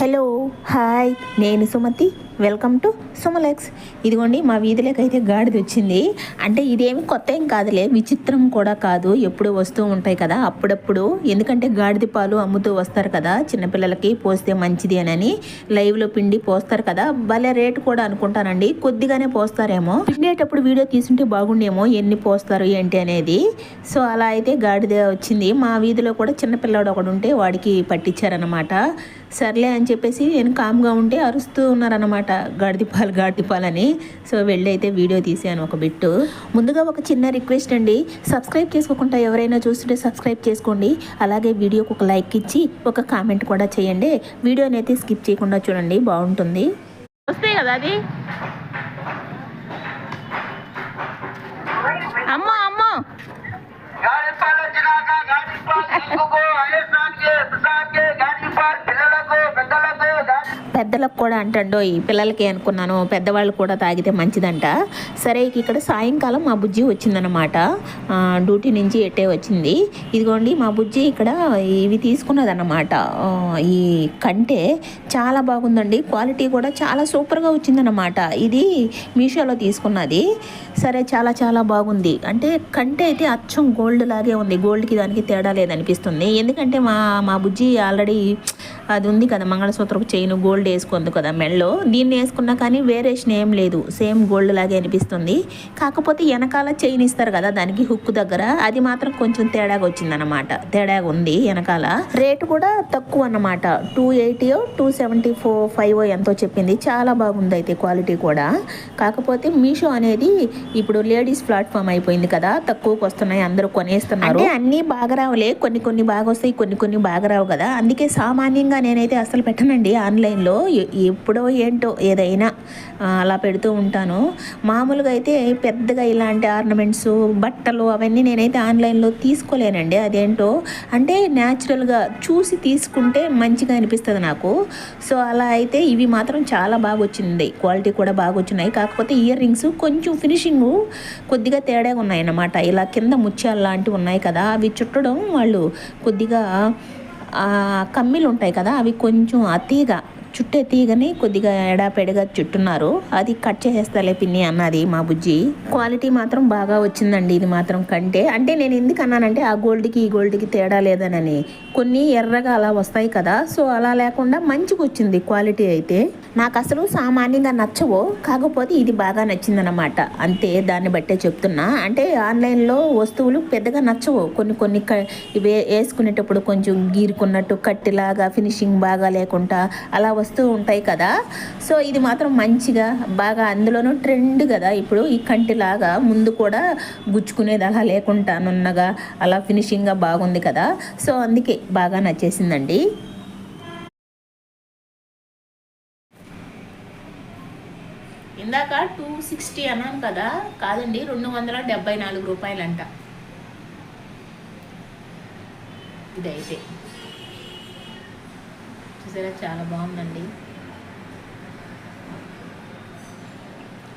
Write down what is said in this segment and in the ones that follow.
Hello hi నేను Sumathi welcome to సుమలెక్స్. ఇదిగోండి మా వీధిలోకి అయితే గాడిద వచ్చింది. అంటే ఇదేమి కొత్త ఏం కాదులే, విచిత్రం కూడా కాదు, ఎప్పుడు వస్తూ ఉంటాయి కదా అప్పుడప్పుడు. ఎందుకంటే గాడిద పాలు అమ్ముతూ వస్తారు కదా, చిన్నపిల్లలకి పోస్తే మంచిది అని లైవ్లో పిండి పోస్తారు కదా, భలే రేటు కూడా అనుకుంటానండి, కొద్దిగానే పోస్తారేమో. పిండేటప్పుడు వీడియో తీసుంటే బాగుండేమో ఎన్ని పోస్తారు ఏంటి అనేది. సో అలా అయితే గాడిద వచ్చింది. మా వీధిలో కూడా చిన్నపిల్లాడు ఒకడు ఉంటే వాడికి పట్టించారనమాట. సర్లే అని చెప్పేసి నేను కామ్గా ఉంటే అరుస్తూ ఉన్నారనమాట, గాడిపాలని. సో వెళ్ళి అయితే వీడియో తీసాను ఒక బిట్టు. ముందుగా ఒక చిన్న రిక్వెస్ట్ అండి, సబ్స్క్రైబ్ చేసుకోకుండా ఎవరైనా చూస్తుంటే సబ్స్క్రైబ్ చేసుకోండి. అలాగే వీడియోకి ఒక లైక్ ఇచ్చి ఒక కామెంట్ కూడా చేయండి. వీడియోని అయితే స్కిప్ చేయకుండా చూడండి, బాగుంటుంది. వస్తాయి కదా అది. అమ్మో అమ్మో పెద్దలకు కూడా అంటండో, ఈ పిల్లలకి అనుకున్నాను, పెద్దవాళ్ళు కూడా తాగితే మంచిదంట. సరే ఇక్కడ సాయంకాలం మా బుజ్జి వచ్చిందనమాట, డ్యూటీ నుంచి ఎట్టే వచ్చింది. ఇదిగోండి మా బుజ్జి ఇక్కడ ఇవి తీసుకున్నదన్నమాట. ఈ కంటే చాలా బాగుందండి, క్వాలిటీ కూడా చాలా సూపర్గా వచ్చిందన్నమాట. ఇది మీషోలో తీసుకున్నది. సరే చాలా చాలా బాగుంది. అంటే కంటే అయితే అచ్చం గోల్డ్ లాగే ఉంది, గోల్డ్కి దానికి తేడా లేదనిపిస్తుంది. ఎందుకంటే మా బుజ్జి ఆల్రెడీ అది ఉంది కదా, మంగళసూత్రపు చైన్ గోల్డ్ వేసుకుంది కదా మెడలో, దీన్ని వేసుకున్నా కానీ వేరియేషన్ ఏం లేదు, సేమ్ గోల్డ్ లాగే అనిపిస్తుంది. కాకపోతే వెనకాల చైన్ ఇస్తారు కదా దానికి హుక్ దగ్గర, అది మాత్రం కొంచెం తేడాగా వచ్చిందనమాట, తేడాగా ఉంది వెనకాల. రేటు కూడా తక్కువ అన్నమాట, 280 275 ఎంతో చెప్పింది. చాలా బాగుంది అయితే క్వాలిటీ కూడా. కాకపోతే మీషో అనేది ఇప్పుడు లేడీస్ ప్లాట్ఫామ్ అయిపోయింది కదా, తక్కువకి వస్తున్నాయి, అందరూ కొనేస్తున్నారు. అంటే అన్నీ బాగా రావులే, కొన్ని బాగా వస్తాయి, కొన్ని బాగా రావు కదా. అందుకే సామాన్యంగా నేనైతే అసలు పెట్టనండి ఆన్లైన్లో, ఎప్పుడో ఏంటో ఏదైనా అలా పెడుతూ ఉంటాను. మామూలుగా అయితే పెద్దగా ఇలాంటి ఆర్నమెంట్స్ బట్టలు అవన్నీ నేనైతే ఆన్లైన్లో తీసుకోలేనండి. అదేంటో అంటే న్యాచురల్గా చూసి తీసుకుంటే మంచిగా అనిపిస్తుంది నాకు. సో అలా అయితే ఇవి మాత్రం చాలా బాగా వచ్చింది, క్వాలిటీ కూడా బాగా వచ్చినాయి. కాకపోతే ఇయర్ రింగ్స్ కొంచెం ఫినిషింగ్ కొద్దిగా తేడాగా ఉన్నాయన్నమాట. ఇలా కింద ముత్యాలు లాంటివి ఉన్నాయి కదా, అవి చుట్టడం వాళ్ళు కొద్దిగా కమ్మిలు ఉంటాయి కదా, అవి కొంచెం చుట్టే తీగని కొద్దిగా ఎడాపెడగా చుట్టున్నారు. అది కట్ చేసేస్తాలే పిన్ని అన్నది మా బుజ్జి. క్వాలిటీ మాత్రం బాగా వచ్చిందండి ఇది మాత్రం కంటే. అంటే నేను ఎందుకు అన్నానంటే ఆ గోల్డ్కి ఈ గోల్డ్కి తేడా లేదనని. కొన్ని ఎర్రగా అలా వస్తాయి కదా, సో అలా లేకుండా మంచిగా వచ్చింది క్వాలిటీ అయితే. నాకు అసలు సామాన్యంగా నచ్చవు, కాకపోతే ఇది బాగా నచ్చిందనమాట, అంతే. దాన్ని బట్టే చెప్తున్నా. అంటే ఆన్లైన్లో వస్తువులు పెద్దగా నచ్చవు, కొన్ని వేసుకునేటప్పుడు కొంచెం గీరుకున్నట్టు కట్టిలాగా ఫినిషింగ్ బాగా లేకుండా అలా వస్తూ ఉంటాయి కదా. సో ఇది మాత్రం మంచిగా బాగా, అందులోనూ ట్రెండ్ కదా ఇప్పుడు ఈ కంటిలాగా, ముందు కూడా గుచ్చుకునేది అలా లేకుండా నున్నగా అలా ఫినిషింగ్గా బాగుంది కదా. సో అందుకే బాగా నచ్చేసిందండి. ఇందాక 260 అన్నాను కదా, కాదండి 274 రూపాయలంట ఇదైతే. చూసారా చాలా బాగుందండి,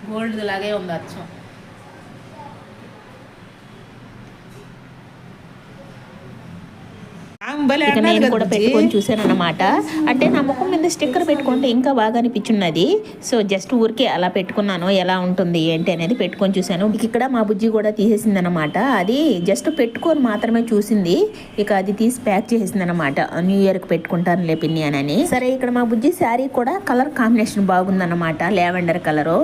గోల్డ్ లాగే ఉంది అచ్చం. నేను కూడా పెట్టుకొని చూసాను అనమాట. అంటే నా ముఖం మీద స్టిక్కర్ పెట్టుకుంటే ఇంకా బాగా అనిపించున్నది. సో జస్ట్ ఊరికే అలా పెట్టుకున్నాను, ఎలా ఉంటుంది ఏంటి అనేది పెట్టుకొని చూశాను. ఇక్కడ మా బుజ్జి కూడా తీసేసింది అనమాట, అది జస్ట్ పెట్టుకొని మాత్రమే చూసింది, ఇక అది తీసి ప్యాక్ చేసేసింది అనమాట, న్యూ ఇయర్కి పెట్టుకుంటాను లే పిన్ని అని. సరే ఇక్కడ మా బుజ్జి శారీ కూడా కలర్ కాంబినేషన్ బాగుందన్నమాట, లావెండర్ కలరు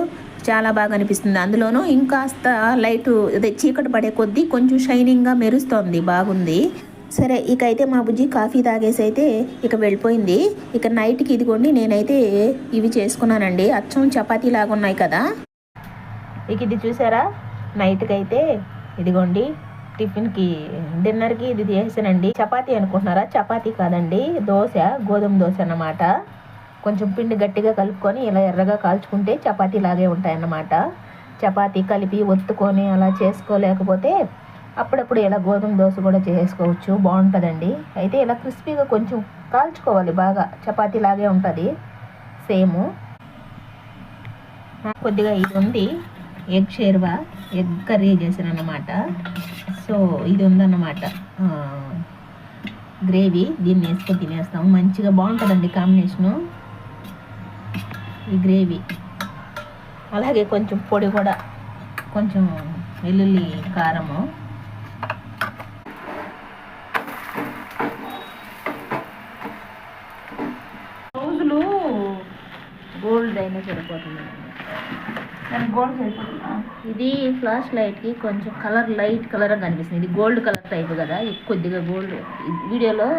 చాలా బాగా అనిపిస్తుంది. అందులోనూ ఇంకాస్త లైట్ అదే చీకటి పడే కొద్దీ కొంచెం షైనింగ్గా మెరుస్తోంది, బాగుంది. సరే ఇక అయితే మా బుజ్జి కాఫీ తాగేసి అయితే ఇక వెళ్ళిపోయింది. ఇక నైట్కి ఇదిగోండి నేనైతే ఇవి చేసుకున్నానండి, అచ్చం చపాతీ లాగా ఉన్నాయి కదా. ఇక ఇది చూసారా, నైట్కి అయితే ఇదిగోండి టిఫిన్కి డిన్నర్కి ఇది చేసానండి. చపాతీ అనుకుంటున్నారా, చపాతీ కాదండి, దోశ, గోధుమ దోశ అన్నమాట. కొంచెం పిండి గట్టిగా కలుపుకొని ఇలా ఎర్రగా కాల్చుకుంటే చపాతీ లాగే ఉంటాయన్నమాట. చపాతీ కలిపి ఒత్తుకొని అలా చేసుకోలేకపోతే అప్పుడప్పుడు ఇలా గోధుమ దోశ కూడా చేసుకోవచ్చు, బాగుంటుందండి. అయితే ఇలా క్రిస్పీగా కొంచెం కాల్చుకోవాలి బాగా, చపాతీ లాగే ఉంటుంది సేమ్. కొద్దిగా ఇది ఉంది, ఎగ్ షేర్వా, ఎగ్ కర్రీ చేశాను అన్నమాట. సో ఇది ఉందన్నమాట, గ్రేవీ దీన్ని వేసుకొని తినేస్తాం. మంచిగా బాగుంటుందండి కాంబినేషను ఈ గ్రేవీ. అలాగే కొంచెం పొడి కూడా, కొంచెం వెల్లుల్లి కారము. రోజులు గోల్డ్ అయినా సరిపోతుంది. గోల్డ్ సరిపోతుందా? ఇది ఫ్లాష్ లైట్కి కొంచెం కలర్ లైట్ కలర్ కనిపిస్తుంది. ఇది గోల్డ్ కలర్ టైప్ కదా, కొద్దిగా గోల్డ్ వీడియోలో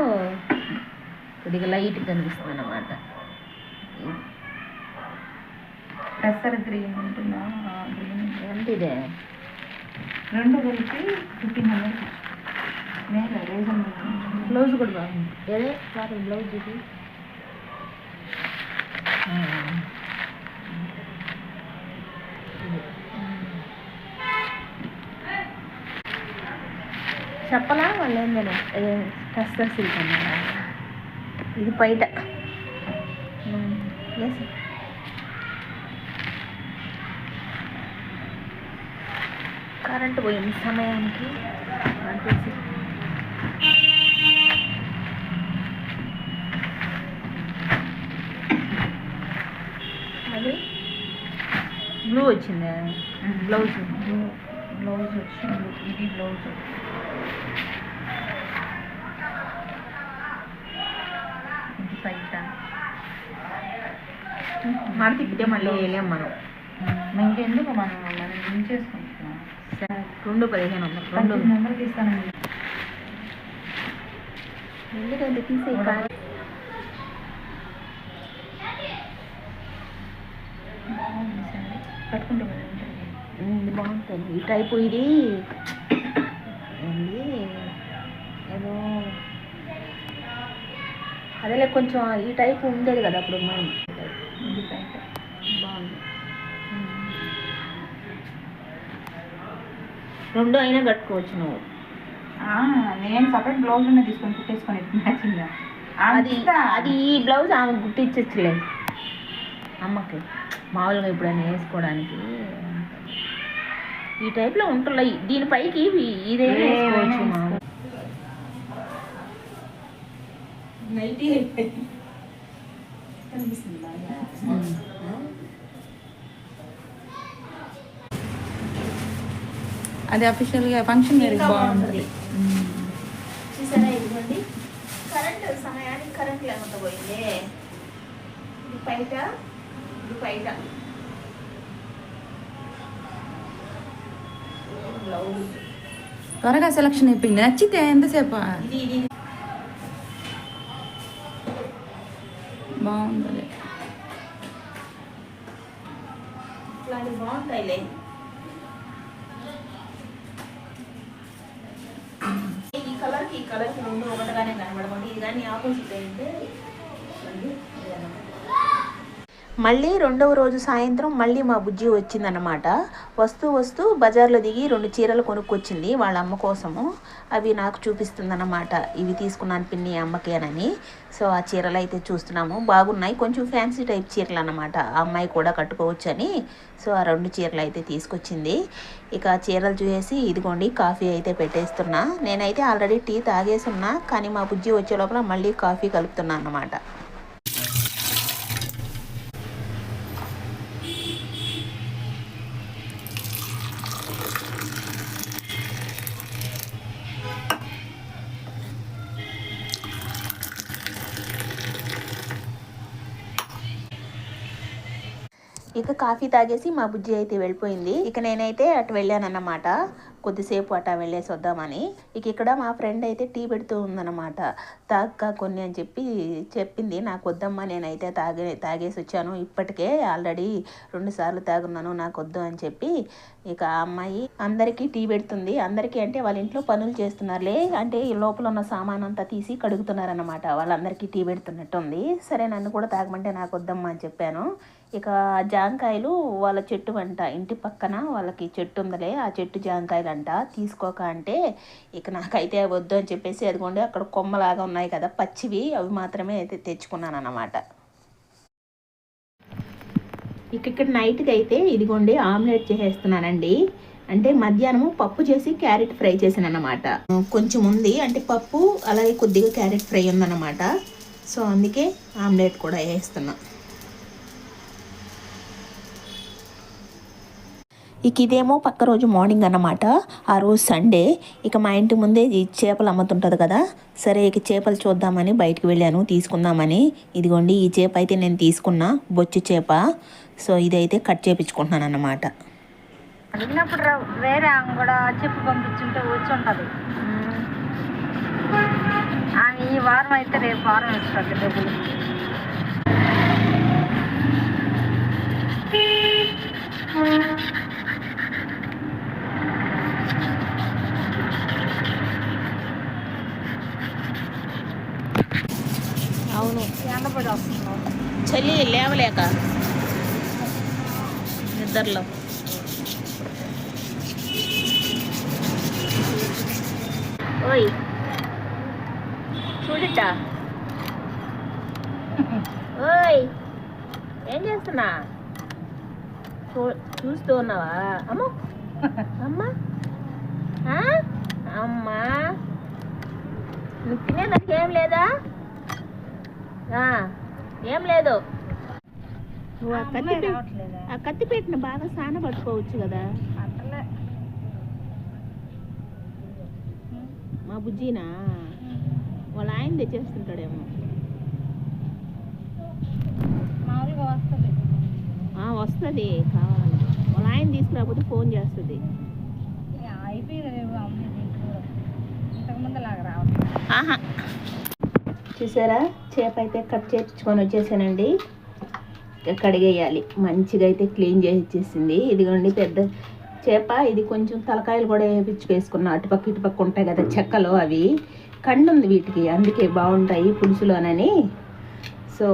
కొద్దిగా లైట్ కనిపిస్తుంది అన్నమాట. పెసర గ్రీన్ ఉంటుందా? గ్రీన్ ఎంత ఇదే? 2 కలిపి 1500. బ్లౌజ్ కూడా బాగుంది. ఏదే బ్లౌజ్ ఇది చెప్పలా వాళ్ళు ఏంటనే టస్టర్ సిల్క్ అన్నారా? ఇది బయట కరెంటు పోయింది సమయానికి. అది బ్లూ వచ్చింది. బ్లౌజ్ వచ్చింది. ఇది బ్లౌజ్. ఇది బయట మాట తిప్పితే మళ్ళీ వేయలేం మనం. ఇంకెందుకు మనం ఏం చేసుకుంటున్నాం. 2,1500 నెంబర్ తీస్తానండి. ఎందుకంటే తీసే పట్టుకుంటే బాగుంటుంది ఈ టైపు. ఇది ఏంది ఏదో అదేలే కొంచెం ఈ టైపు ఉండేది కదా అప్పుడు మనం. ఇది బయట బాగుంది. 2 అయినా కట్టుకోవచ్చు నువ్వు. నేను సపరేట్ బ్లౌజ్ ఉన్న తీసుకొని కుట్టేసుకొని మ్యాచింగ్గా. అది ఈ బ్లౌజ్ ఆమె కుట్టించచ్చులే అమ్మకి, మామూలుగా ఎప్పుడైనా వేసుకోవడానికి. ఈ టైప్లో ఉంటున్నాయి. దీనిపైకి ఇదే వేసుకోవచ్చు. నైటీ కనిపిస్తుంది బాగా. అది అఫీషియల్గా ఫంక్షన్ వేర్ బాగుంటుంది. చూసారా? ఇదిగోండి కరెంట్ సమయానికి కరెంట్ లేకుండా పోయింది. ఇది బయట, ఇది బయట. త్వరగా సెలక్షన్ అయిపోయింది. నచ్చితే ఎంతసేపు బాగుంటుంది. ఇట్లాంటివి బాగుంటాయిలే. ఈ కలర్కి 2 ఒకటిగానే కనబడకండి. ఇది కానీ ఆపోజిట్ అయితే మళ్ళీ 2వ రోజు సాయంత్రం మళ్ళీ మా బుజ్జి వచ్చిందనమాట. వస్తూ బజార్లో దిగి 2 చీరలు కొనుక్కొచ్చింది వాళ్ళ అమ్మ కోసము. అవి నాకు చూపిస్తుందన్నమాట. ఇవి తీసుకున్నాను పిన్ని అమ్మకేనని. సో ఆ చీరలు అయితే చూస్తున్నాము. బాగున్నాయి. కొంచెం ఫ్యాన్సీ టైప్ చీరలు అన్నమాట. ఆ అమ్మాయి కూడా కట్టుకోవచ్చని. సో ఆ 2 చీరలు అయితే తీసుకొచ్చింది. ఇక చీరలు చూసేసి ఇదిగోండి కాఫీ అయితే పెట్టేస్తున్నా. నేనైతే ఆల్రెడీ టీ తాగేసున్నా, కానీ మా బుజ్జి వచ్చే లోపల మళ్ళీ కాఫీ కలుపుతున్నా అన్నమాట. ఇక కాఫీ తాగేసి మా బుజ్జి అయితే వెళ్ళిపోయింది. ఇక నేనైతే అటు వెళ్ళానన్నమాట. కొద్దిసేపు అటా వెళ్ళేసి వద్దామని. ఇక ఇక్కడ మా ఫ్రెండ్ అయితే టీ పెడుతూ ఉందన్నమాట. తాక్క కొన్ని అని చెప్పింది. నాకు వద్దమ్మా, నేనైతే తాగేసి వచ్చాను, ఇప్పటికే ఆల్రెడీ 2 సార్లు తాగున్నాను, నాకు వద్దు అని చెప్పి. ఇక ఆ అమ్మాయి అందరికీ టీ పెడుతుంది. అందరికీ అంటే వాళ్ళ ఇంట్లో పనులు చేస్తున్నారులే, అంటే ఈ లోపల ఉన్న సామాన్ అంతా తీసి కడుగుతున్నారన్నమాట. వాళ్ళందరికీ టీ పెడుతున్నట్టుంది. సరే నన్ను కూడా తాగమంటే నాకు వద్దమ్మా అని చెప్పాను. ఇక జాంకాయలు వాళ్ళ చెట్టు అంట, ఇంటి పక్కన వాళ్ళకి చెట్టు ఉందలే, ఆ చెట్టు జాంకాయలు అంట, తీసుకోక అంటే ఇక నాకైతే వద్దు అని చెప్పేసి అదిగోండి అక్కడ కొమ్మలాగా ఉన్నాయి కదా పచ్చివి, అవి మాత్రమే అయితే తెచ్చుకున్నాను అన్నమాట. ఇక ఇక్కడ నైట్కి అయితే ఇదిగోండి ఆమ్లెట్ చేసేస్తున్నానండి. అంటే మధ్యాహ్నము పప్పు చేసి క్యారెట్ ఫ్రై చేసాను అన్నమాట. కొంచెం ఉంది అంటే పప్పు, అలాగే కొద్దిగా క్యారెట్ ఫ్రై ఉందన్నమాట. సో అందుకే ఆమ్లెట్ కూడా వేస్తున్నా. ఇక ఇదేమో పక్క రోజు మార్నింగ్ అన్నమాట. ఆ రోజు సండే. ఇక మా ఇంటి ముందే ఈ చేపలు అమ్ముతుంటుంది కదా, సరే ఇక చేపలు చూద్దామని బయటికి వెళ్ళాను తీసుకుందామని. ఇదిగోండి ఈ చేప అయితే నేను తీసుకున్నా, బొచ్చు చేప. సో ఇదైతే కట్ చేయించుకుంటున్నాను అన్నమాట. అడిగినప్పుడు వేరే ఆమె కూడా చెప్పు పంపించుంటే వచ్చి ఉంటుంది. ఆమె ఈ వారం అయితే రేపు వారం ఇస్తుంది డబ్బులు. అవును, ఎండబడి వస్తున్నాం చలి లేవలేక నిద్రలో. ఓయ్ చూడట. ఓయ్ ఏం చేస్తున్నా? చూస్తూ ఉన్నావా? అమ్మ అమ్మ అమ్మా, నువ్వు తినేదానికి ఏం లేదా? ఏం లేదు. నువ్వు ఆ కత్తి పెట్టిన బాగా సాన పట్టుకోవచ్చు కదా. అట్లే మా బుజ్జినా వాళ్ళ ఆయన తెచ్చేస్తుంటాడేమో. మామూలుగా వస్తుంది. వస్తుంది కావాలి, వాళ్ళ ఆయన తీసుకురాకపోతే ఫోన్ చేస్తుంది. అయిపోయింది ఇంతకుముందు లాగా రావట్లేదు. చూసారా, చేప అయితే కట్ చేయించుకొని వచ్చేసానండి. కడిగేయాలి, మంచిగా అయితే క్లీన్ చేసి ఇచ్చేసింది. ఇదిగోండి పెద్ద చేప. ఇది కొంచెం తలకాయలు కూడా వేపించుకేసుకున్నా. అటుపక్క ఇటుపక్క ఉంటాయి కదా చెక్కలు, అవి కండు ఉంది వీటికి, అందుకే బాగుంటాయి పులుసులోనని. సో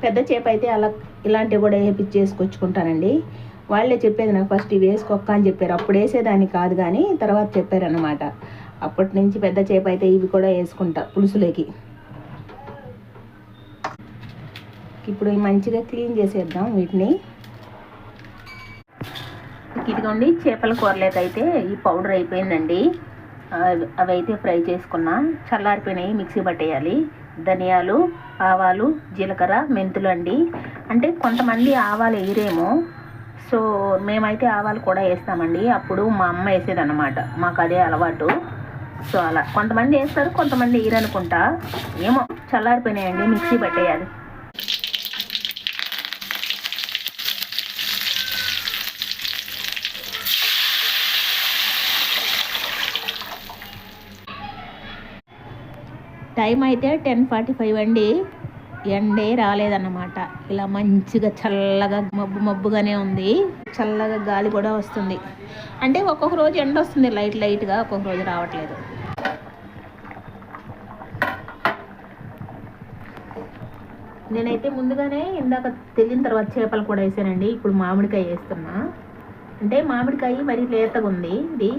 పెద్ద చేప అయితే అలా ఇలాంటివి కూడా వేపించేసుకొచ్చుకుంటానండి. వాళ్ళే చెప్పేది నాకు, ఫస్ట్ ఇవి వేసుకోక్క అని చెప్పారు. అప్పుడు వేసేదాన్ని కాదు కానీ తర్వాత చెప్పారన్నమాట. అప్పటి నుంచి పెద్ద చేప అయితే ఇవి కూడా వేసుకుంటా పులుసులోకి. ఇప్పుడు మంచిగా క్లీన్ చేసేద్దాం వీటిని. ఇదిగోండి చేపల కూరలేకైతే ఈ పౌడర్ అయిపోయిందండి. అవి అయితే ఫ్రై చేసుకున్నా, చల్లారిపోయినాయి, మిక్సీ పట్టేయాలి. ధనియాలు, ఆవాలు, జీలకర్ర, మెంతులు అండి. అంటే కొంతమంది ఆవాలు వేయరేమో, సో మేమైతే ఆవాలు కూడా వేస్తామండి. అప్పుడు మా అమ్మ వేసేదన్నమాట, మాకు అదే అలవాటు. సో అలా కొంతమంది వేస్తారు, కొంతమంది వేయరనుకుంటా, ఏమో. చల్లారిపోయినాయండి, మిక్సీ పట్టేయాలి. టైం అయితే 10:45 అండి. ఎండే రాలేదన్నమాట. ఇలా మంచిగా చల్లగా మబ్బుగానే ఉంది. చల్లగా గాలి కూడా వస్తుంది. అంటే ఒక్కొక్క రోజు ఎండ వస్తుంది లైట్గా, ఒక్కొక్క రోజు రావట్లేదు. నేనైతే ముందుగానే ఇందాక తెలియని తర్వాత చేపలు కూడా వేసానండి. ఇప్పుడు మామిడికాయ వేస్తున్నా. అంటే మామిడికాయ మరి లేతగా ఉంది. ఇది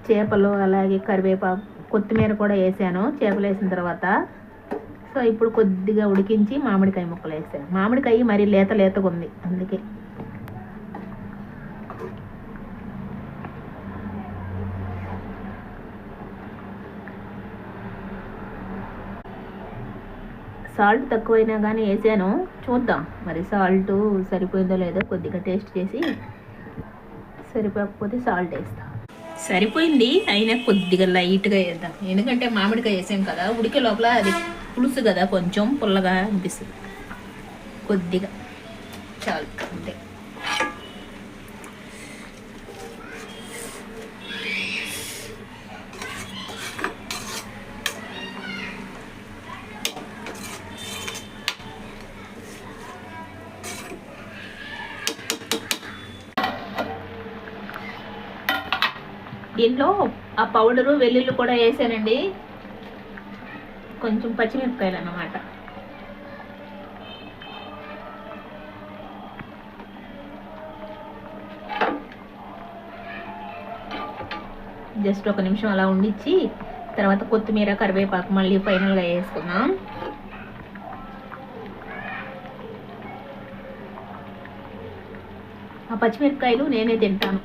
చేపలు, అలాగే కరివేపాకు, కొత్తిమీర కూడా వేసాను చేపలు వేసిన తర్వాత. సో ఇప్పుడు కొద్దిగా ఉడికించి మామిడికాయ ముక్కలు వేసాను. మామిడికాయ మరి లేతగా ఉంది, అందుకే. సాల్ట్ తక్కువైనా కానీ వేసాను, చూద్దాం మరి సాల్ట్ సరిపోయిందో లేదో. కొద్దిగా టేస్ట్ చేసి సరిపోకపోతే సాల్ట్ వేస్తాం. సరిపోయింది, అయినా కొద్దిగా లైట్గా వేద్దాం. ఎందుకంటే మామిడికాయ వేసాం కదా, ఉడికే లోపల అది పులుసు కదా, కొంచెం పుల్లగా అనిపిస్తుంది. కొద్దిగా చాలు అంతే. దీంట్లో ఆ పౌడరు, వెల్లుల్లి కూడా వేసానండి, కొంచెం పచ్చిమిరపకాయలు అన్నమాట. జస్ట్ ఒక నిమిషం అలా ఉండిచ్చి తర్వాత కొత్తిమీర, కరివేపాకు మళ్ళీ ఫైనల్గా వేసుకుందాం. ఆ పచ్చిమిరపకాయలు నేనే తింటాను,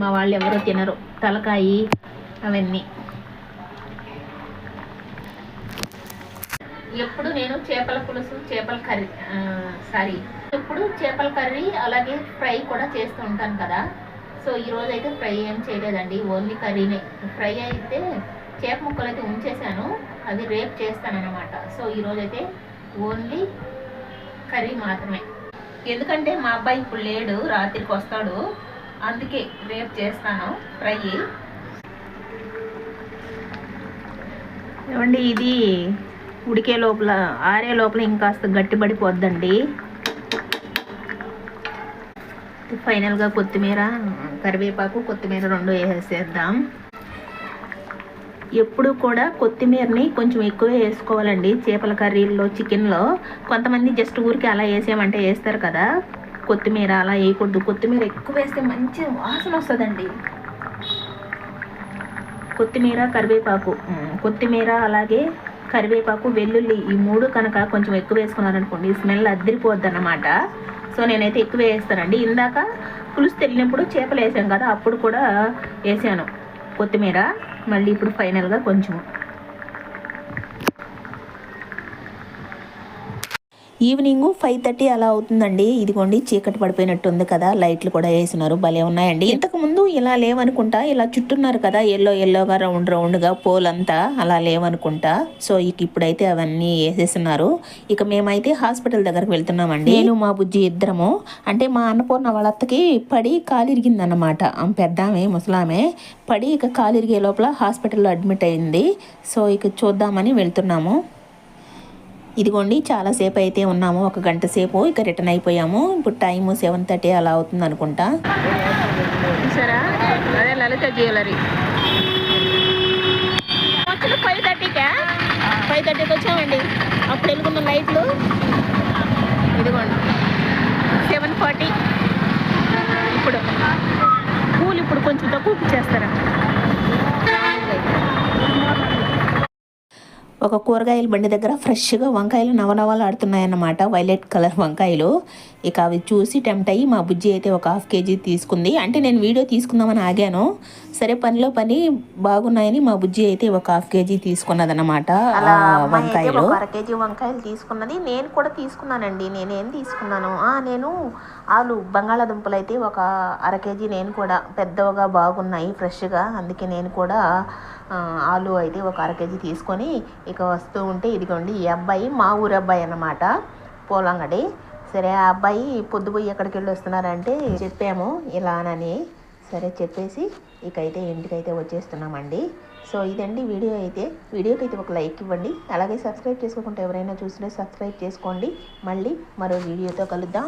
మా వాళ్ళు ఎవరో తినరు, తలకాయి అవన్నీ. ఎప్పుడు నేను చేపల పులుసు, చేపల కర్రీ ఎప్పుడు చేపల కర్రీ అలాగే ఫ్రై కూడా చేస్తూ ఉంటాను కదా. సో ఈరోజు అయితే ఫ్రై ఏం చేయలేదండి, ఓన్లీ కర్రీనే. ఫ్రై అయితే చేప ముక్కలు అయితే ఉంచేసాను, అది రేపు చేస్తానన్నమాట. సో ఈరోజు అయితే ఓన్లీ కర్రీ మాత్రమే. ఎందుకంటే మా అబ్బాయి ఇప్పుడు లేడు, రాత్రికి వస్తాడు, అందుకే రేపు చేస్తాను ఫ్రై. ఏమండి ఇది ఉడికే లోపల, ఆరే లోపల ఇంకాస్త గట్టిపడిపోద్దండి. ఫైనల్గా కొత్తిమీర, కరివేపాకు, కొత్తిమీర 2 వేసేద్దాం. ఎప్పుడు కూడా కొత్తిమీరని కొంచెం ఎక్కువ వేసుకోవాలండి చేపల కర్రీల్లో, చికెన్లో. కొంతమంది జస్ట్ ఊరికి అలా వేసామంటే వేస్తారు కదా, కొత్తిమీర అలా వేయకూడదు. కొత్తిమీర ఎక్కువ వేస్తే మంచి వాసన వస్తుందండి. కొత్తిమీర, కరివేపాకు, కొత్తిమీర అలాగే కరివేపాకు, వెల్లుల్లి, ఈ 3 కనుక కొంచెం ఎక్కువ వేసుకున్నారనుకోండి స్మెల్ అద్దరిపోద్ది అన్నమాట. సో నేనైతే ఎక్కువ వేస్తానండి. ఇందాక పులుసు తెలినప్పుడు చేపలు వేసాం కదా, అప్పుడు కూడా వేసాను కొత్తిమీర. మళ్ళీ ఇప్పుడు ఫైనల్గా కొంచెం. ఈవినింగ్ 5:30 అలా అవుతుందండి. ఇదిగోండి చీకటి పడిపోయినట్టు ఉంది కదా, లైట్లు కూడా వేసినారు, భలే ఉన్నాయండి. ఇంతకుముందు ఇలా లేవనుకుంటా, ఇలా చుట్టున్నారు కదా ఎల్లోగా రౌండ్గా పోలంతా, అలా లేవనుకుంటా. సో ఇప్పుడైతే అవన్నీ వేసేస్తున్నారు. ఇక మేమైతే హాస్పిటల్ దగ్గరకు వెళ్తున్నామండి. నేను మా బుజ్జి ఇద్దరము. అంటే మా అన్నపూర్ణ వాళ్ళ అత్తకి పడి కాలిరిగిందన్నమాట. పెద్దామె, ముసలామె పడి ఇక కాలిరిగే లోపల హాస్పిటల్లో అడ్మిట్ అయింది. సో ఇక చూద్దామని వెళ్తున్నాము. ఇదిగోండి చాలాసేపు అయితే ఉన్నాము, 1 గంట సేపు. ఇక రిటర్న్ అయిపోయాము. ఇప్పుడు టైము 7:30 అలా అవుతుంది అనుకుంటా. సరే అదే లలిత జ్యువెలరీ వచ్చిన 5:30కి వచ్చామండి. అప్పుడు వెళ్తున్న లైట్లు ఇదిగోండి 7:40. ఇప్పుడు పూలు ఇప్పుడు కొంచెం తక్కువ చేస్తారా. ఒక కూరగాయల బండి దగ్గర ఫ్రెష్గా వంకాయలు నవనవలు ఆడుతున్నాయన్నమాట, వైలెట్ కలర్ వంకాయలు. ఇక అవి చూసి టెంప్ట్ అయ్యి మా బుజ్జి అయితే ఒక 1/2 kg తీసుకుంది. అంటే నేను వీడియో తీసుకుందామని ఆగాను, సరే పనిలో పని బాగున్నాయని మా బుజ్జి అయితే ఒక 1/2 kg తీసుకున్నదన్నమాట వంకాయలు. 1/2 kg వంకాయలు తీసుకున్నది. నేను కూడా తీసుకున్నానండి. నేనేం తీసుకున్నాను, నేను ఆలు బంగాళాదుంపలు అయితే ఒక 1/2 kg నేను కూడా, పెద్దవిగా బాగున్నాయి ఫ్రెష్గా, అందుకే నేను కూడా ఆలు అయితే ఒక 1/2 kg తీసుకొని ఇక వస్తూ ఉంటే ఇదిగోండి ఈ అబ్బాయి మా ఊరు అబ్బాయి అన్నమాట, పోలంగడి. సరే ఆ అబ్బాయి పొద్దుపోయి ఎక్కడికి వెళ్ళి వస్తున్నారంటే చెప్పాము ఇలానని. సరే చెప్పేసి ఇకైతే ఇంటికైతే వచ్చేస్తున్నామండి. సో ఇదండి వీడియో అయితే. వీడియోకి అయితే ఒక లైక్ ఇవ్వండి, అలాగే సబ్స్క్రైబ్ చేసుకోకుండా ఎవరైనా చూసినా సబ్స్క్రైబ్ చేసుకోండి. మళ్ళీ మరో వీడియోతో కలుద్దాం.